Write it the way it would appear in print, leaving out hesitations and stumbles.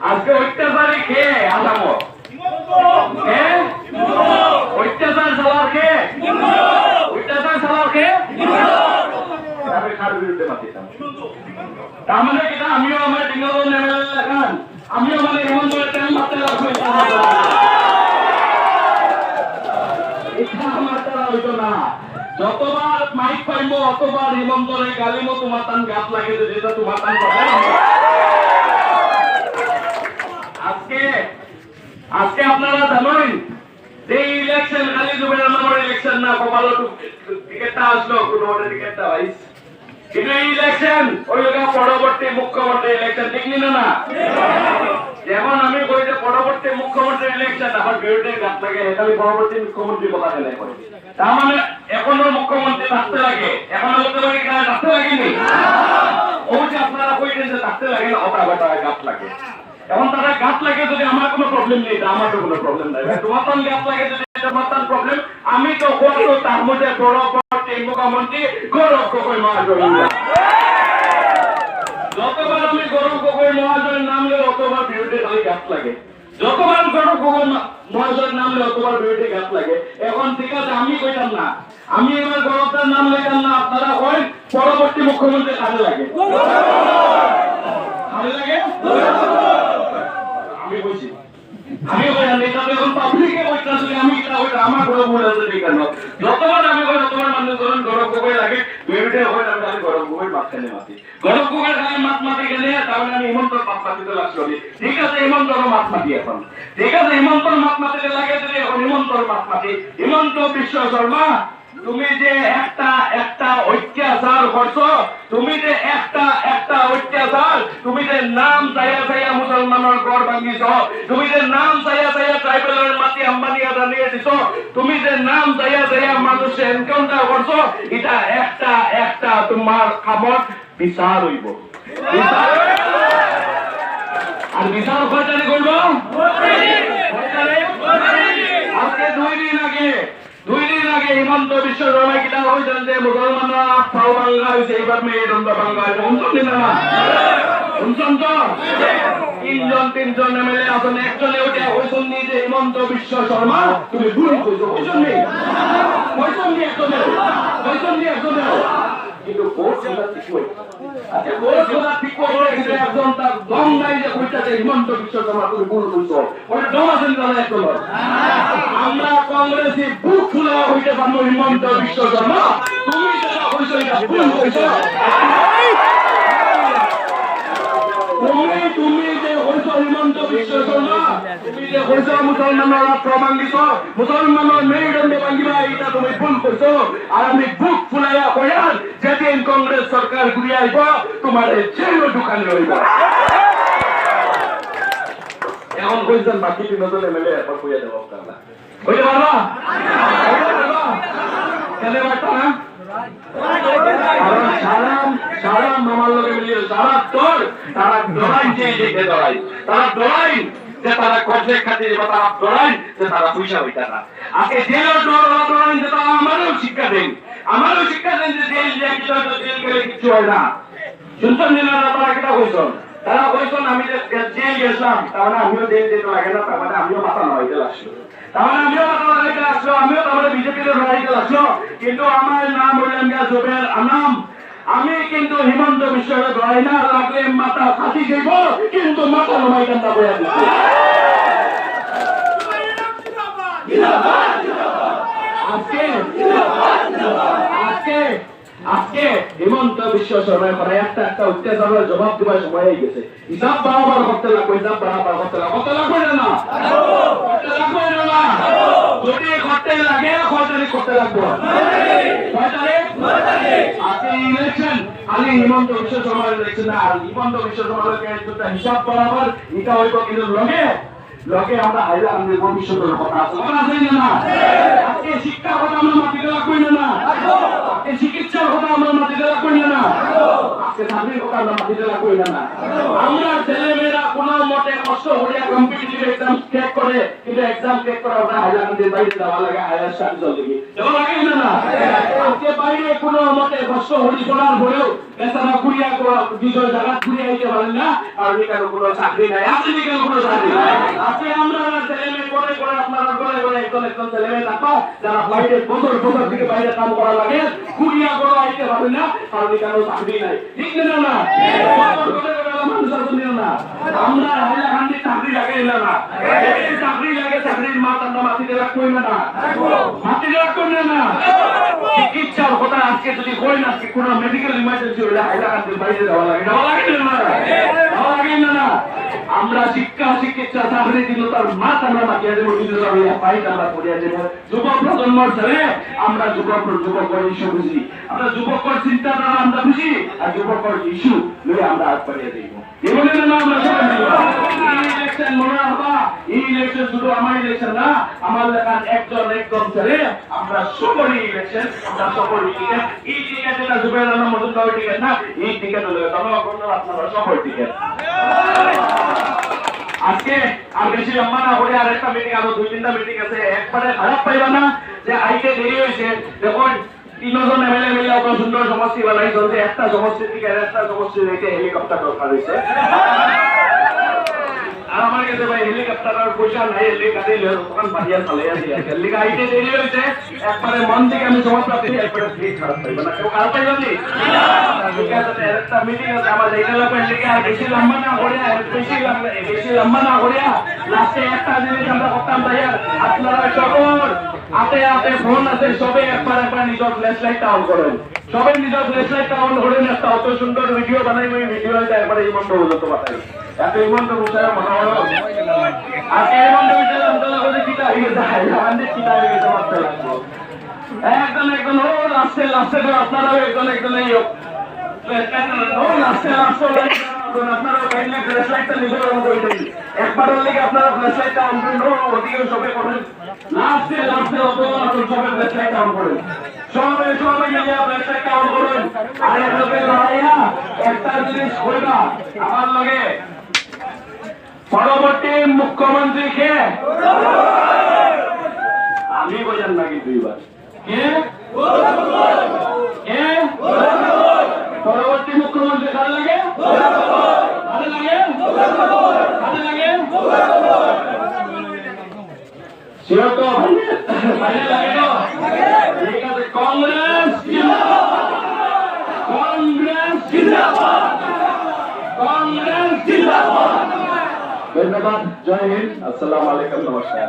আজকে অত্যাচারী খেয়ে আসামো অত্যাচার চালার খেয়ে অত্যাচার চালার খেয়ে আমি কার বিরুদ্ধে মাতিতাম। তার মানে কিনা আমিও আমার ডিঙ্গল নেমে লাগান, আমিও মানে এমন করে টাইম মারতে লাগবো, এটা আমার দ্বারা হইতো না। যতবার মাইক পাইব অতবার হিমন্তরে গালিমো তোমার তান গাছ লাগে, যেটা তোমার তান আজকে আজকে আপনারা জানেন যে ইলেকশন খালি জুবের নামের ইলেকশন না, কপাল টিকিটটা আসলো কোনো টিকিটটা ভাইস, কিন্তু এই ইলেকশন ওই পরবর্তী মুখ্যমন্ত্রী ইলেকশন, ঠিক না? না যেমন আমি কই যে পরবর্তী মুখ্যমন্ত্রী ইলেকশন আমার বিরুদ্ধে গাছ লাগে, আমি পরবর্তী মুখ্যমন্ত্রী কথা বলে করি। তার মানে এখনো মুখ্যমন্ত্রী থাকতে লাগে, এখনো বলতে পারি থাকতে লাগেনি। ওই যে আপনারা কইলেন যে থাকতে লাগে না, ওটা বেটা গাছ লাগে। এখন তারা গাছ লাগে যদি আমার কোনো প্রবলেম নেই, আমার তো কোনো প্রবলেম নাই। তোমার তো গাছ লাগে যদি তোমার তার প্রবলেম, আমি তো কত তার মধ্যে পরবর্তী মুখ্যমন্ত্রী গৌরব গগৈ মহাশয়। যতবার আমি গৌরব গগৈ মহাশয়ের নামলে অতবার বিরুদ্ধে গাছ লাগে, যতবার গৌরব গগৈ মহাশয়ের নামলে অতবার বিরুদ্ধে গাছ লাগে। এখন ঠিক আছে আমি কইতাম না, আমি এবার গৌরবটার নাম লেখাম না, আপনারা হয় পরবর্তী মুখ্যমন্ত্রী কাজে লাগে, কাজে লাগে। আমি বলছি আমি এখন পাবলিকে বলতেছি, আমি আমার গৌরব মহাশয় কেন যতবার আমি ততবার মানুষ ধরেন গৌরব গগৈ লাগে, বিরুদ্ধে হয় আমি গৌরব গগৈ মাঝখানে মাতি, গৌরব গগৈ খালি মাত মাতি গেলে তাহলে আমি হিমন্তর মাত মাতিতে লাগছি। ঠিক আছে হিমন্তর মাত মাতি, এখন ঠিক আছে হিমন্তর মাত মাতিতে লাগে যদি এখন হিমন্তর মাত মাতি। হিমন্ত বিশ্ব শর্মা, তুমি যে একটা অত্যাচার করছো, তুমি যে একটা অত্যাচার, তুমি যে নাম চাইয়া চাইয়া মুসলমানের ঘর ভাঙিছ, তুমি যে নাম চাইয়া চাইয়া ট্রাইবেলের মাটি আম্বানিয়া জানিয়ে দিছ, তুমি যে নাম চাইয়া চাইয়া মানুষের এনকাউন্টার করছো, এটা একটা তোমার খামত বিচার হইব। আর বিচার কয়টারে করব? আজকে 2 দিন আগে হিমন্ত বিশ্ব শর্মা কিনা হয়েছেন যে মুসলমানরা ফাও বাঙ্গা হয়েছে, এইবার মেরুদণ্ড বাঙ্গা হয়েছে। শুনছেন না? শুনছেন তো? 3জন এমএলএ আছেন, একজনে ওটা হয়েছেন নি যে হিমন্ত বিশ্ব শর্মা তুমি ভুল কইছো, হয়েছেন নি একজনে, কিন্তু ভোট সোজা ঠিক হই। আচ্ছা ভোট সোজা ঠিক করে কিন্তু একজন তার দম নাই যে কইতাছে হিমন্ত বিশ্ব শর্মা তুমি ভুল কইছো, ওটা দম আছেন তাহলে একজন। আমরা কংগ্রেসে বুক খোলা হইতে পারবো, হিমন্ত বিশ্ব শর্মা তুমি যেটা কইছো এটা ভুল কইছো। তুমি যে কইছো হিমন্ত বিশ্ব শর্মা, তুমি যে কইছো মুসলমানের রাষ্ট্র ভাঙ্গিছ, মুসলমানের মেরুদণ্ড ভাঙ্গিবা, এটা তুমি ভুল কইছো। আর আমি বুক ফুলাইয়া কইয়ান যেদিন কংগ্রেস সরকার ঘুরিয়ে আইব তোমার জেলও ঢুকানি রইব। এখন কইছেন বাকি 3জন এমএলএ এরপর কইয়া দেব আপনারা কইতে পারবা? কেন পারতো না? সারা মামার লোকে মিলিয়ে তারা ডরাই যে তারা কর্জে খাতে তারা ডরাই যে তারা পয়সা হইতা না। আজকে জেলের ডরাই যে তারা আমারও শিক্ষা দেন যে জেল গেলে কিছু হয় না। শুনছেন না তারা কেটা কইছেন? তারা কইছেন আমি যে জেল গেছিলাম তাহলে আমিও জেল যেতে লাগে না, তার মানে আমিও মাথা নড়াইতে লাগছিল, তাহলে আমিও মাথা নড়াইতে আসলো, আমিও তাহলে বিজেপিতে নড়াইতে লাগলো। কিন্তু আমার নাম হইলাম গিয়া জুবের আনাম, আমি কিন্তু হিমন্ত বিশ্বের ধরাই না, লাগলে মাথা ফাঁসি যাইব কিন্তু মাথা নড়াইতেন না বইয়া দিচ্ছি। আজকে হিমন্ত বিশ্ব শর্মার পরে একটা অত্যাচারের জবাব দেওয়ার সময় হয়ে গেছে। হিসাব বারবার করতে লাগবে না, যদি করতে লাগে 6 তারিখ করতে লাগবে। 6 তারিখ আজকে ইলেকশন খালি হিমন্ত বিশ্ব শর্মার ইলেকশন না, আর হিমন্ত বিশ্ব শর্মার হিসাব বরাবর এটা হইব। কিন্তু লগে আমরা হাইলাকান্দির ভবিষ্যতের কথা আছে না? আজকে শিক্ষার কথা আমরা মাটিতে রাখবই না, আজকে চিকিৎসার কথা আমরা মাটিতে রাখবই না, আজকে চাকরির কথা আমরা মাটিতে রাখবই না। আমরা ছেলেমেয়েরা কোনো মতে কষ্ট করিয়া কম্পিটিটিভ এক্সাম ক্র্যাক করে, কিন্তু এক্সাম ক্র্যাক করা ওটা হাইলাকান্দির বাইরে যাওয়া লাগে, হায়ার স্টাডিজ লাগে যাওয়া লাগে না। আজকে বাইরে কোনো মতে কষ্ট করি করার পরেও বেচারা কুড়িয়া দুজন জায়গা ঘুরিয়ে আইতে পারেন না, কারণ এখানে কোনো চাকরি নাই, আপনি এখানে কোনো চাকরি নাই। আজকে আমরা ছেলে মেয়ে করে করে আপনারা করে করে একজন একজন ছেলে মেয়ে থাকো যারা বাইরে বছর বছর থেকে বাইরে কাম করা লাগে, কুড়িয়া করে আইতে পারেন না, কারণ এখানে চাকরি নাই। ঠিক না? মানুষ আসুন না, আমরা হাইলাকান্দি চাকরি লাগে না, চাকরি লাগে, চাকরির মা তার মাটিতে রাখবই না, মাটিতে রাখবেন না। চিকিৎসার কথা আজকে যদি হয় না, আজকে কোনো মেডিকেল ইমার্জেন্সি হলে হাইলাকান্দির বাইরে যাওয়া লাগে না। আমরা শিক্ষা চিকিৎসা চাকরি দিল তার মা আমরা মাটিয়া দেবো, পাইট আমরা করিয়া দেবো। যুব প্রজন্মর ছেলে আমরা যুবক ইস্যু বুঝি, আমরা যুবকর চিন্তাধারা আমরা বুঝি, আর যুবকর ইস্যু লয়ে আমরা আগ পাড়িয়ে দিব। আমরা সবাই দিব ইলেকশন মনে রাখবা, এই ইলেকশন শুধু আমার ইলেকশন না, আমার লেখার একজন ছেলে আমরা সকলই ইলেকশন, আমরা সকলই টিকেট। এই টিকেট এটা জুবের আলম মজুমদার টিকেট না, এই টিকেট হলো আপনারা সকল টিকেট। আজকে আর বেশি লম্বা না করে আর একটা মিটিং, আরো 2-3টা মিটিং আছে, একবারে খারাপ পাইবা না যে আইতে দেরি হয়েছে। দেখুন 3জন এমএলএ মিলে অত সুন্দর সমষ্টি বানাইছে, একটা সমষ্টি থেকে একটা সমষ্টি রেখে হেলিকপ্টার দরকার হয়েছে। আর আমার কাছে ভাই হেলিকপ্টার আর পয়সা নাই, হেলিকপ্টার দোকান পাঠিয়ে চালিয়ে দিয়েছে, লিগা আইতে দেরি হয়েছে। একবারে মন থেকে আমি সমস্ত একবারে ফ্রি খারাপ পাইবা না, কেউ খারাপ পাইবা নি। একটা মিটিং আছে আমার ডেভেলপমেন্ট লিগে, আর বেশি লম্বা না করিয়া লাস্টে একটা জিনিস আমরা করতাম তাই, আপনারা সকল হাতে ফোন আছে, সবে একবার নিজের ফ্ল্যাশ লাইটটা অন করেন, সবাই নিজের ফ্ল্যাশ লাইটটা অন করেন। একটা অত সুন্দর ভিডিও বানাই, ওই ভিডিওটা একবারে ইমন্ত পর্যন্ত পাঠাই, এত ইমন্ত বিষয়ে মনে হলো আজকে ইমন্ত বিষয়ে আন্দোলন করে কিটা হয়ে গেছে, আমাদের কিটা হয়ে গেছে মারতে লাগবো একজন ও লাস্টে করে আপনারাও একজন এই হোক আপনারা ফ্ল্যাশ লাইটটা নিজের অন করে দিন, একবার লেগে আপনারা ফ্ল্যাশ লাইটটা অন করেন, ওদিকে সবে করেন, লাস্টে অত সবে ফ্ল্যাশ লাইটটা অন করেন, সবাই মিলে ফ্ল্যাশ লাইটটা অন করেন। আর একটা জিনিস করবা আমার লগে, পরবর্তী মুখ্যমন্ত্রী কে আমি বোঝান না, কিন্তু এবার পরবর্তী মুখ্যমন্ত্রী কার লাগে, সেরকম কংগ্রেস ধন্যবাদ। জয় হিন্দ, আসসালামু আলাইকুম, নমস্কার।